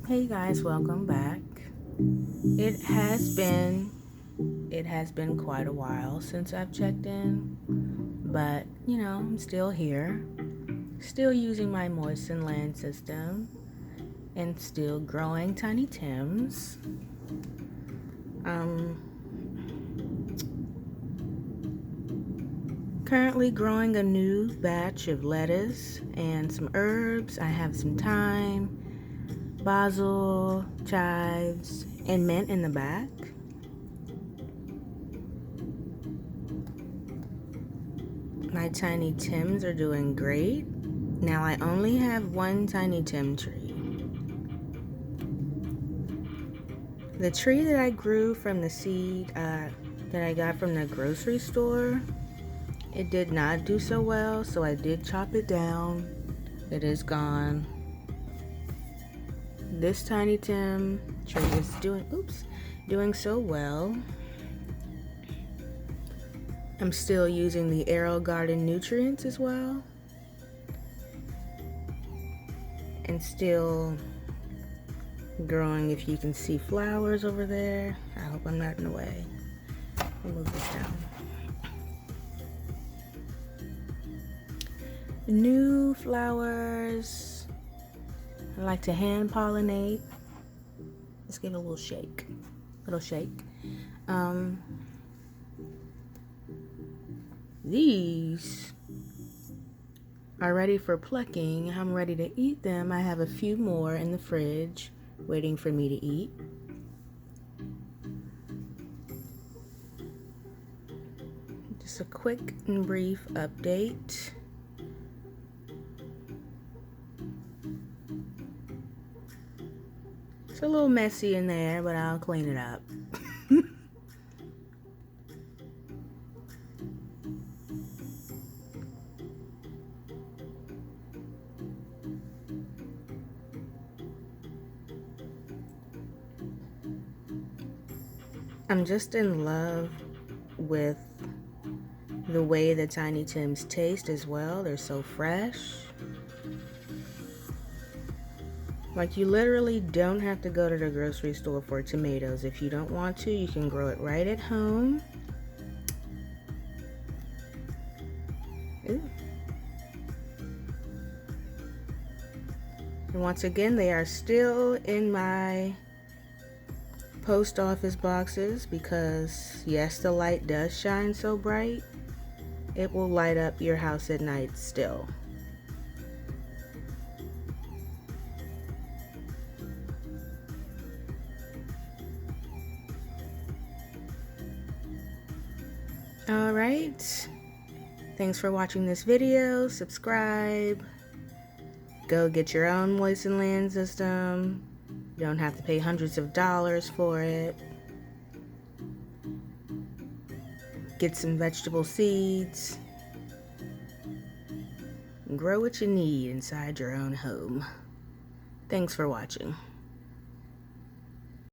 Hey guys, welcome back. It has been quite a while since I've checked in, but I'm still here, still using my Moistenland system, and still growing Tiny Tims. Currently growing a new batch of lettuce and some herbs. I have some thyme, basil, chives, and mint in the back. My Tiny Tims are doing great. Now I only have one Tiny Tim tree. The tree that I grew from the seed that I got from the grocery store, it did not do so well, so I did chop it down. It is gone. This Tiny Tim tree is doing so well. I'm still using the Arrow Garden nutrients as well. And still growing, if you can see flowers over there. I hope I'm not in the way. I'll move this down. New flowers. I like to hand pollinate. Let's give it a little shake. These are ready for plucking. I'm ready to eat them. I have a few more in the fridge waiting for me to eat. Just a quick and brief update. It's a little messy in there, but I'll clean it up. I'm just in love with the way the Tiny Tims taste as well. They're so fresh. Like, you literally don't have to go to the grocery store for tomatoes. If you don't want to, you can grow it right at home. Ooh. And once again, they are still in my post office boxes because, yes, the light does shine so bright. It will light up your house at night still. All right. Thanks for watching this video. Subscribe. Go get your own Moistenland system. You don't have to pay hundreds of dollars for it. Get some vegetable seeds. Grow what you need inside your own home. Thanks for watching.